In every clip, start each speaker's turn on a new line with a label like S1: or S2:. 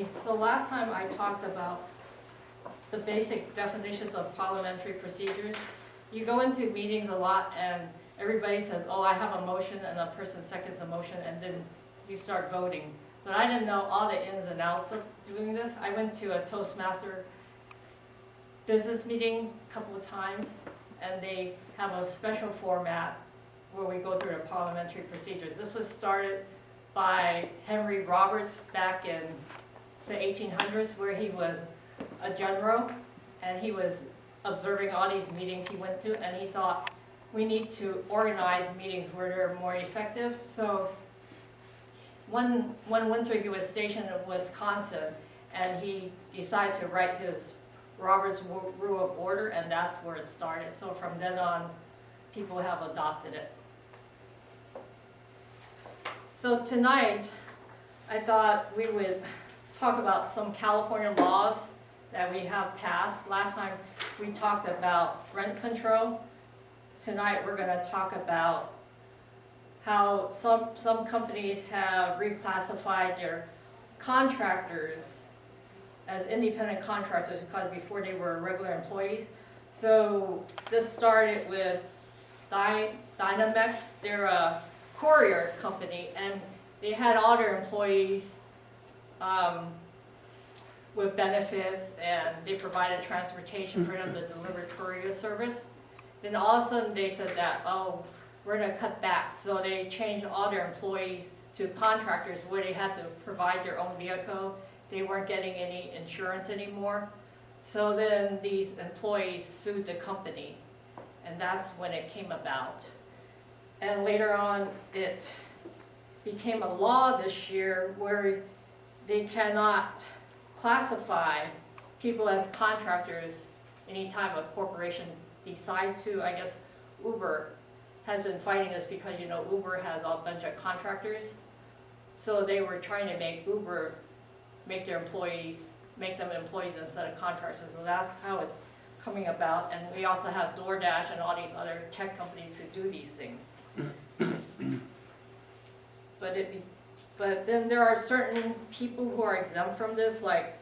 S1: Okay, so last time I talked about the basic definitions of parliamentary procedures. You go into meetings a lot and everybody says, oh, I have a motion, and a person seconds the motion, and then you start voting. But I didn't know all the ins and outs of doing this. I went to a Toastmaster business meeting a couple of times, and they have a special format where we go through the parliamentary procedures. This was started by Henry Roberts back in the 1800s, where he was a general, and he was observing all these meetings he went to, and he thought we need to organize meetings where they're more effective. So one winter he was stationed in Wisconsin, and he decided to write his Robert's Rule of Order, and that's where it started. So from then on, people have adopted it. So tonight, I thought we would talk about some California laws that we have passed. Last time we talked about rent control. Tonight we're going to talk about how some companies have reclassified their contractors as independent contractors because before they were regular employees. So this started with Dynamex. They're a courier company, and they had all their employees with benefits, and they provided transportation for them to deliver courier service. Then all of a sudden they said that, oh, we're going to cut back. So they changed all their employees to contractors where they had to provide their own vehicle. They weren't getting any insurance anymore. So then these employees sued the company, and that's when it came about. And later on, it became a law this year where they cannot classify people as contractors anytime a corporation decides to. I guess Uber has been fighting this because, you know, Uber has a bunch of contractors. So they were trying to make Uber make them employees instead of contractors. So that's how it's coming about. And we also have DoorDash and all these other tech companies who do these things. But then there are certain people who are exempt from this, like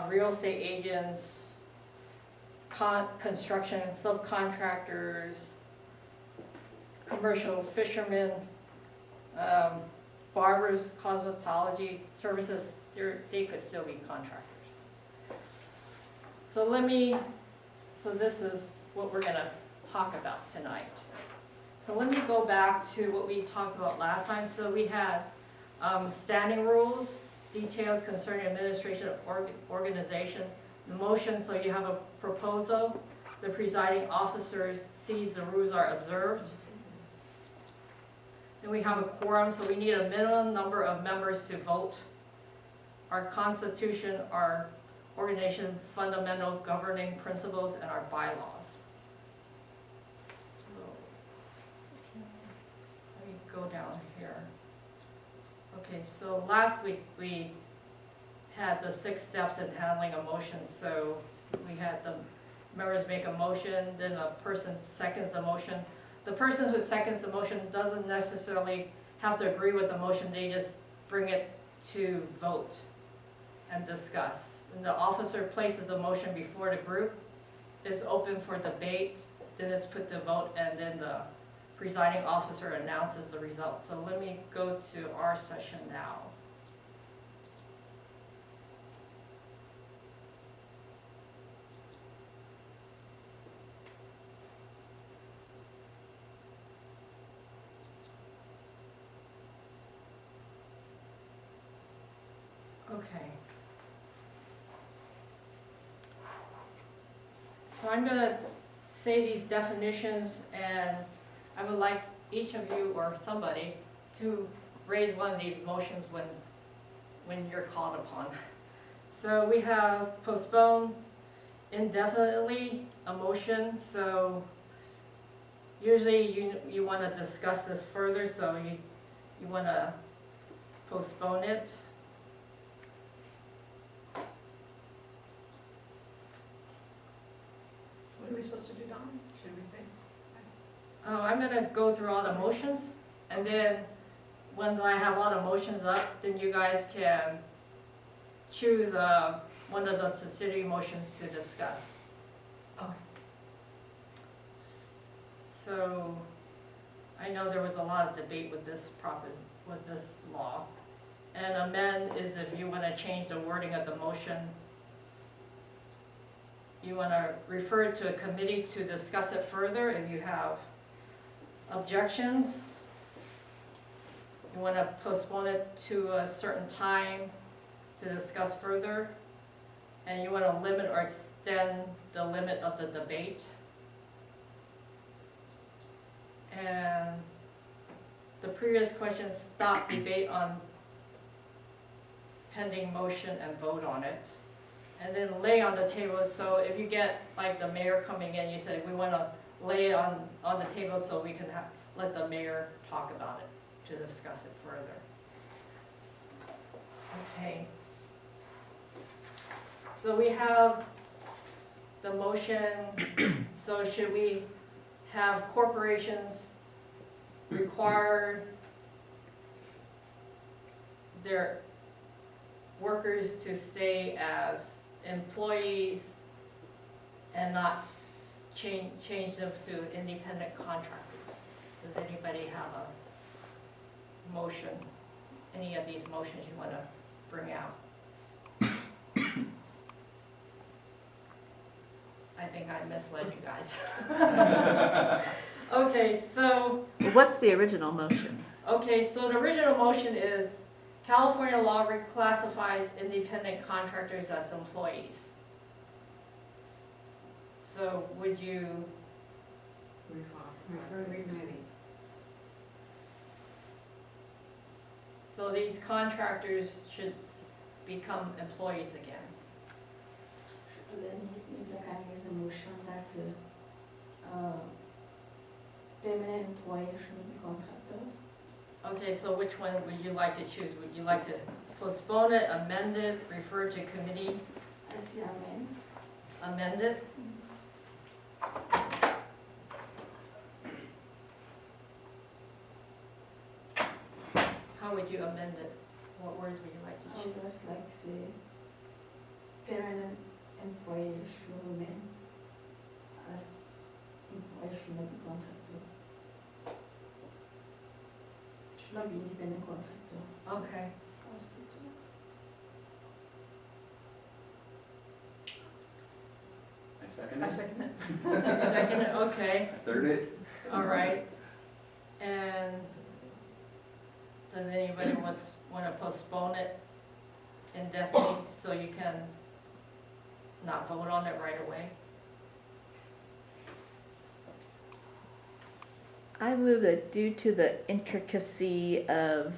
S1: real estate agents, construction subcontractors, commercial fishermen, barbers, cosmetology services. They could still be contractors. So this is what we're going to talk about tonight. So let me go back to what we talked about last time. So we had standing rules, details concerning administration of organization, the motion, so you have a proposal, the presiding officer sees the rules are observed. Then we have a quorum, so we need a minimum number of members to vote. Our constitution, our organization fundamental governing principles, and our bylaws. Let me go down here. Okay, so last week we had the 6 steps in handling a motion. So we had the members make a motion, then a person seconds the motion. The person who seconds the motion doesn't necessarily have to agree with the motion, they just bring it to vote and discuss. And the officer places the motion before the group. It's open for debate, then it's put to vote, and then the presiding officer announces the results. So let me go to our session now. Okay. So I'm going to say these definitions, and I would like each of you or somebody to raise one of the motions when you're called upon. So we have postpone indefinitely a motion. So usually you want to discuss this further, so you want to postpone it.
S2: What are we supposed to do, Donna? Should we say?
S1: I'm going to go through all the motions, and then when I have all the motions up, then you guys can choose one of the subsidiary motions to discuss.
S2: Oh.
S1: So, I know there was a lot of debate with this law. And amend is if you wanna change the wording of the motion. You wanna refer it to a committee to discuss it further if you have objections. You wanna postpone it to a certain time to discuss further. And you wanna limit or extend the limit of the debate. And the previous question, stop debate on pending motion and vote on it. And then lay on the table, so if you get like the mayor coming in, you say, we wanna lay it on the table so we can let the mayor talk about it, to discuss it further. Okay. So we have the motion, so should we have corporations require their workers to stay as employees and not change them to independent contractors? Does anybody have a motion, any of these motions you want to bring out? I think I misled you guys. Okay, so,
S3: What's the original motion?
S1: okay, so the original motion is California law reclassifies independent contractors as employees. So would you, so these contractors should become employees again?
S4: Then maybe I can raise a motion that permanent employees should be contractors.
S1: Okay, so which one would you like to choose? Would you like to postpone it, amend it, refer to committee,
S4: I see amen.
S1: amend it? How would you amend it? What words would you like to
S4: I
S1: choose?
S4: would just like say permanent employees should remain as employees should not be contractor. Should not be independent contractor.
S1: Okay,
S4: I'll stick to that.
S5: I second
S2: I
S5: it.
S2: second it.
S1: second, it, okay,
S5: Third it.
S1: all right. And does anybody want to postpone it indefinitely so you can not vote on it right away?
S3: I move that due to the intricacy of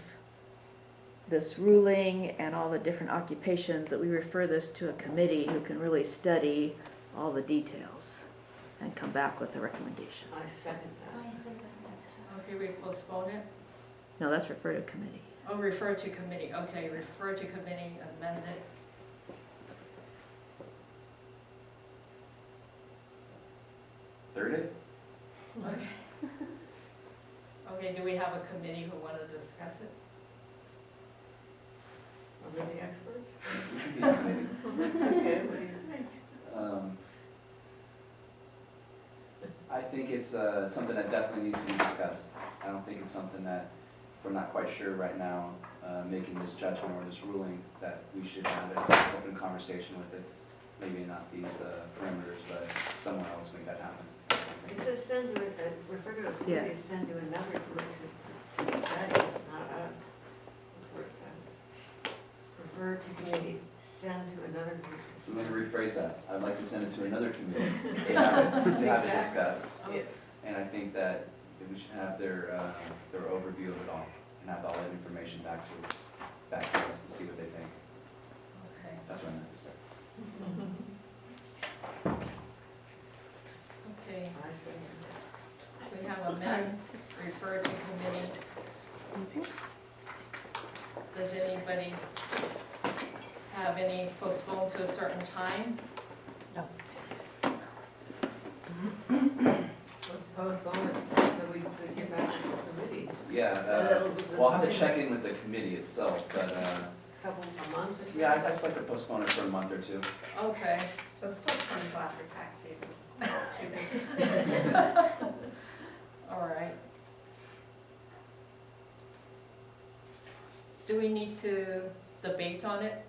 S3: this ruling and all the different occupations, that we refer this to a committee who can really study all the details and come back with a recommendation.
S6: I second that.
S1: Okay, we postpone it?
S3: No, that's refer to committee.
S1: Oh, refer to committee, okay, refer to committee, amend it.
S5: Third it.
S1: Okay. Okay, do we have a committee who want to discuss it?
S6: Are we the experts?
S5: We should be a committee.
S6: Okay, what do you think?
S5: I think it's something that definitely needs to be discussed. I don't think it's something that, if we're not quite sure right now, making this judgment or this ruling, that we should have an open conversation with it. Maybe not these parameters, but someone else make that happen.
S6: It says send to it, refer to a committee,
S3: Yeah.
S6: send to another group to study, not us. That's what it says. Refer to committee, send to another group to
S5: So let
S6: study.
S5: me rephrase that. I'd like to send it to another committee to have it discussed.
S6: Yes.
S5: And I think that we should have their overview of it all and have all that information back to us and see what they think.
S1: Okay,
S5: That's what I meant to say.
S1: okay,
S6: I second that.
S1: we have amend, refer to committee. Does anybody have any postponed to a certain time?
S6: Let's postpone it until we could get back to this committee.
S5: Yeah, we'll have to check in with the committee itself, but
S6: couple, a month or something?
S5: Yeah, I'd just like to postpone it for a month or two.
S1: Okay,
S2: So it's still 20 after tax season.
S1: all right. Do we need to debate on it?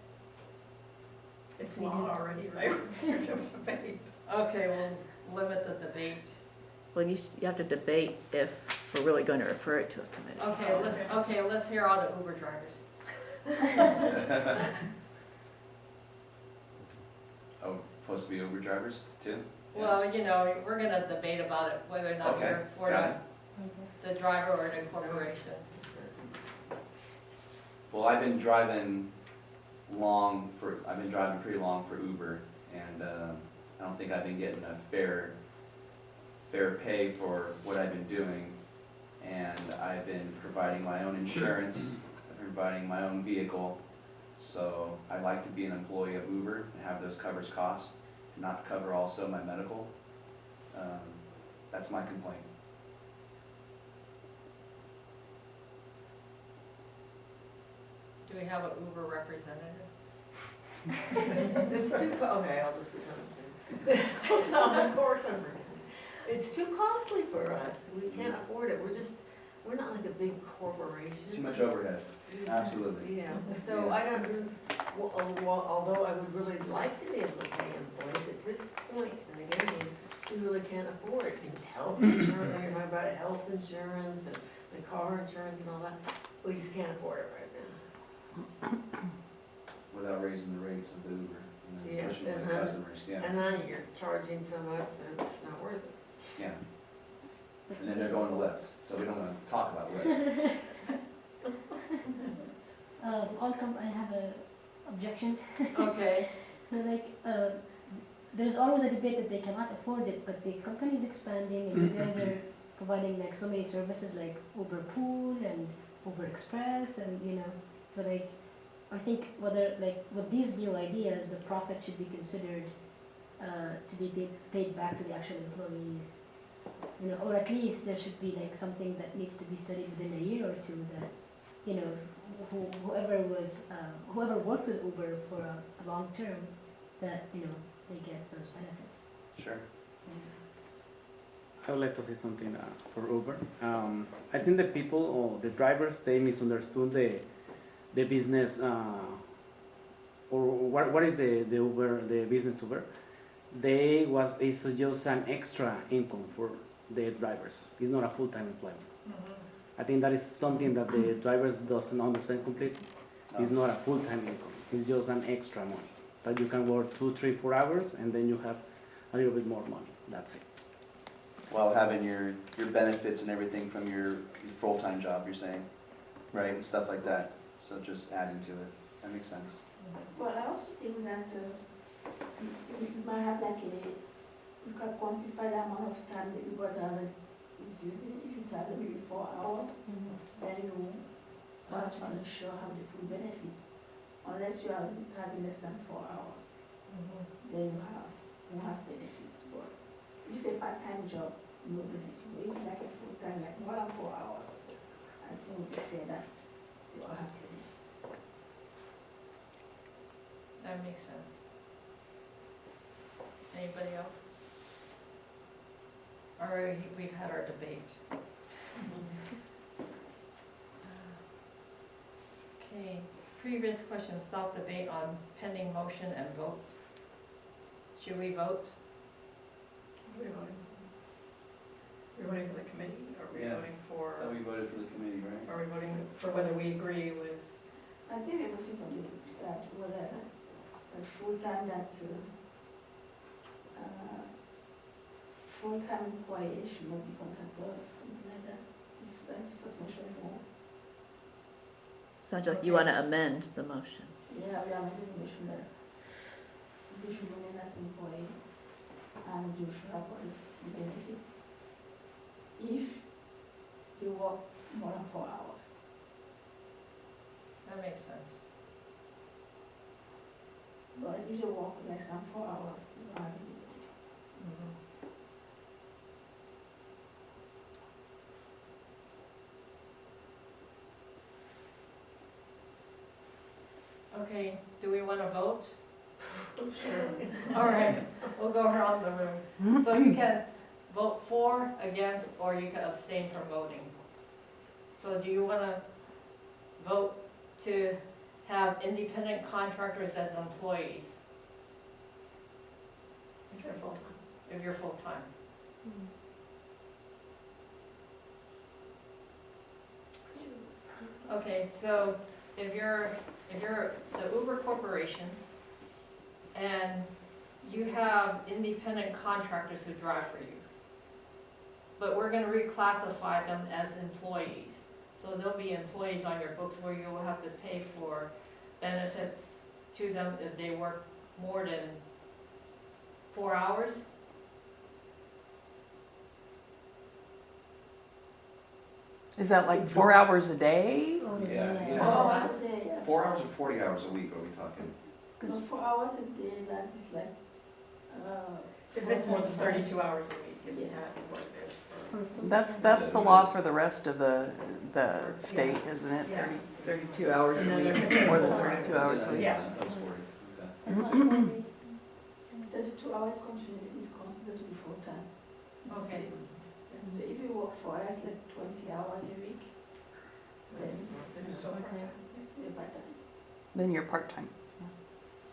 S2: It's law already, right? What's there to debate?
S1: Okay, we'll limit the debate.
S3: Well, you have to debate if we're really going to refer it to a committee.
S1: Okay, let's hear all the Uber drivers.
S5: Oh, supposed to be Uber drivers too?
S1: Well, you know, we're gonna debate about it, whether or not
S5: Okay,
S1: you're for
S5: got
S1: the driver or the corporation.
S5: Well, I've been driving pretty long for Uber, and I don't think I've been getting a fair pay for what I've been doing. And I've been providing my own insurance, I've been providing my own vehicle. So I'd like to be an employee of Uber and have those covers costs, and not cover also my medical. That's my complaint.
S1: Do we have an Uber representative?
S6: It's too, okay, I'll just pretend to. No, of course I'm pretending. It's too costly for us, we can't afford it, we're not like a big corporation.
S5: Too much overhead, absolutely.
S6: Yeah, so I don't, although I would really like to be able to pay employees, at this point in the game, we really can't afford it. And health insurance, you're talking about health insurance and the car insurance and all that, we just can't afford it right now.
S5: Without raising the rates of the Uber and then
S6: Yes,
S5: pushing
S6: and
S5: the
S6: then-
S5: customers, yeah,
S6: And then you're charging so much that it's not worth it.
S5: yeah. And then they're going to Lyft, so we don't wanna talk about Lyft.
S7: I have a objection.
S1: Okay,
S7: So like, there's always a debate that they cannot afford it, but the company is expanding and you guys are providing like so many services like Uber Pool and Uber Express and so like, I think whether like with these new ideas, the profit should be considered to be paid back to the actual employees. Or at least there should be like something that needs to be studied within a year or two that, whoever worked with Uber for a long term, that, they get those benefits.
S5: Sure.
S8: I would like to say something for Uber. I think the people or the drivers, they misunderstood the business or what is the Uber, the business Uber. It's just an extra income for the drivers. It's not a full-time employment. I think that is something that the drivers doesn't understand completely. It's not a full-time income. It's just an extra money that you can work 2, 3, 4 hours and then you have a little bit more money. That's it.
S5: While having your benefits and everything from your full-time job, you're saying, right, and stuff like that. So just adding to it, that makes sense.
S4: But I also think that you might have like you can quantify the amount of time the Uber driver is using. If you tell them maybe 4 hours, then you are trying to sure have the full benefits. Unless you are driving less than 4 hours, then you have benefits. But if it's a part-time job, no benefit. But if it's like a full-time, like more than 4 hours, I think it would be fair that you all have benefits.
S1: that makes sense. Anybody else? All right, we've had our debate. Okay, previous question, stop debate on pending motion and vote. Should we vote?
S2: Are we voting? Are we voting for the committee? Are we
S5: Yeah.
S2: voting for,
S5: Thought we voted for the committee, right?
S2: are we voting for whether we agree with?
S4: I think we're looking for that whether that full-time full-time employee should not be contractors, something like that. If that's the first motion more.
S3: Sounds like you want to amend the motion.
S4: Yeah, we are making a motion that they should remain as employee and you should have all the benefits if you work more than 4 hours.
S1: That makes sense.
S4: But if you work less than 4 hours, you don't have any benefits.
S1: Okay, do we wanna vote?
S6: Sure.
S1: All right, we'll go around the room. So you can vote for, against, or you can abstain from voting. So do you wanna vote to have independent contractors as employees
S2: If they're full-time.
S1: if you're full-time? Okay, so if you're the Uber corporation and you have independent contractors who drive for you, but we're gonna reclassify them as employees. So they'll be employees on your books where you will have to pay for benefits to them if they work more than 4 hours.
S9: Is that like 4 hours a day?
S7: Oh,
S5: Yeah, yeah.
S4: 4 hours a day, yeah.
S5: 4 hours or 40 hours a week are we talking?
S4: No, 4 hours a day, that is like,
S2: If it's more than 32 hours a week, isn't that what it is for?
S9: That's the law for the rest of the state, isn't it?
S2: Yeah.
S9: 32 hours a
S2: Another
S9: week, more than
S2: full-time.
S9: 32 hours a week.
S2: Yeah.
S5: That was 40, okay.
S4: 32 hours continue is considered to be full-time.
S1: Okay.
S4: So if you work 4 hours, like 20 hours a week, then
S2: So part-time.
S4: you're part-time.
S9: Then you're part-time.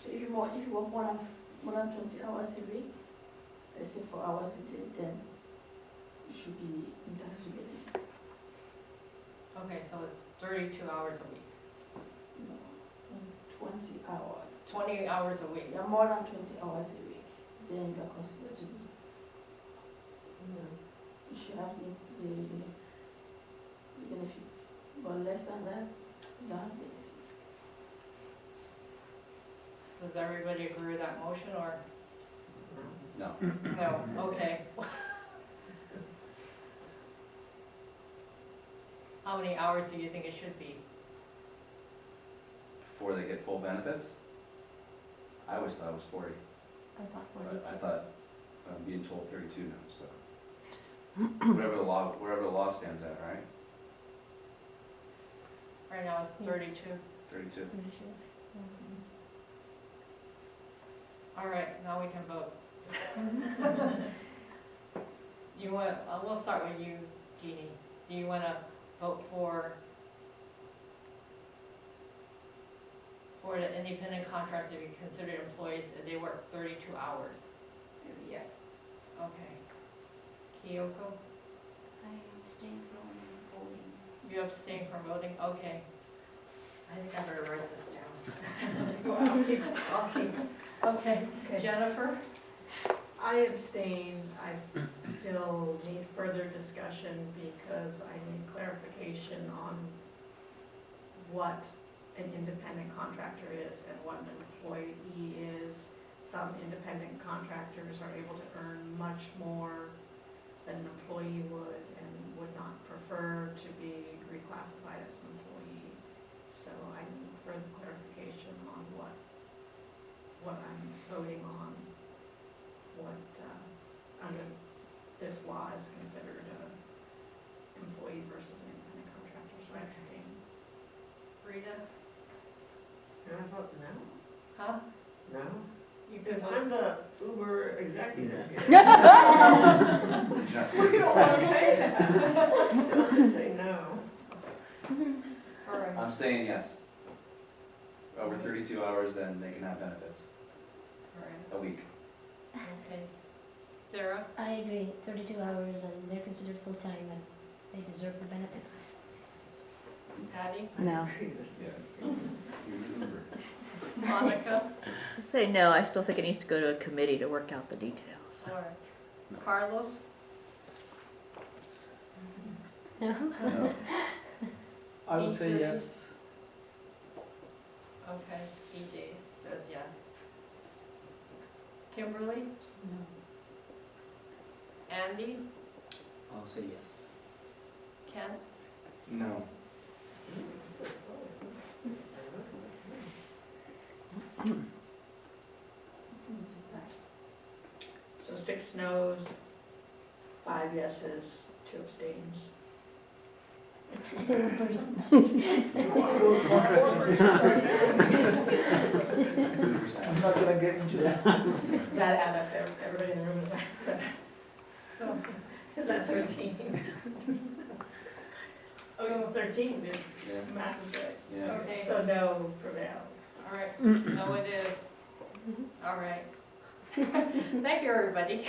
S4: So if you work more than 20 hours a week, let's say 4 hours a day, then you should be entitled to benefits.
S1: Okay, so it's 32 hours a week,
S4: No, 20 hours.
S1: 20 hours a week.
S4: You're more than 20 hours a week, then you're considered to be, you should have the benefits. But less than that, you don't have benefits.
S1: Does everybody agree with that motion or?
S5: No,
S1: No, okay. How many hours do you think it should be?
S5: before they get full benefits? I always thought it was 40,
S7: I thought
S5: but I
S7: 42.
S5: thought, I'm being told 32 now, so. Whatever the law stands at, right?
S1: Right now it's 32.
S5: 32.
S7: Pretty sure.
S1: All right, now we can vote. You want, we'll start with you, Jeannie. Do you want to vote for the independent contractors to be considered employees if they work 32 hours?
S4: Yes.
S1: Okay. Kyoko,
S7: I abstain from voting.
S1: you abstain from voting? Okay. I think I better write this down. I'll keep. Okay, Jennifer?
S2: I abstain. I still need further discussion because I need clarification on what an independent contractor is and what an employee is. Some independent contractors are able to earn much more than an employee would and would not prefer to be reclassified as an employee. So I need further clarification on what I'm voting on, what, under this law is considered a employee versus an independent contractor, so I abstain.
S1: Rita?
S6: Can I vote no?
S1: Huh?
S6: No?
S1: You can
S6: Because
S1: vote.
S6: I'm the Uber executive.
S5: Just
S6: You don't want to pay that. So I say no.
S1: All right.
S5: I'm saying yes. Over 32 hours, then they can have benefits
S1: All right.
S5: a week.
S1: Okay. Sarah?
S7: I agree, 32 hours and they're considered full-time and they deserve the benefits.
S1: Patty?
S3: No.
S5: Yeah.
S1: Monica?
S3: I say no, I still think it needs to go to a committee to work out the details.
S1: All right. Carlos?
S3: No?
S5: No.
S8: I would say
S1: Ethan?
S8: yes.
S1: Okay. EJ says yes. Kimberly?
S7: No.
S1: Andy?
S10: I'll say yes.
S1: Ken?
S5: No.
S2: So 6 noes, 5 yeses, 2 abstains.
S7: Third person.
S11: not gonna get into this.
S2: Does that add up to everybody in the room? Is that,
S1: So,
S2: is that 13? Oh, it's 13,
S5: Yeah,
S2: the math is right.
S5: yeah.
S1: okay,
S2: So no prevails.
S1: all right, no it is. All right. Thank you, everybody.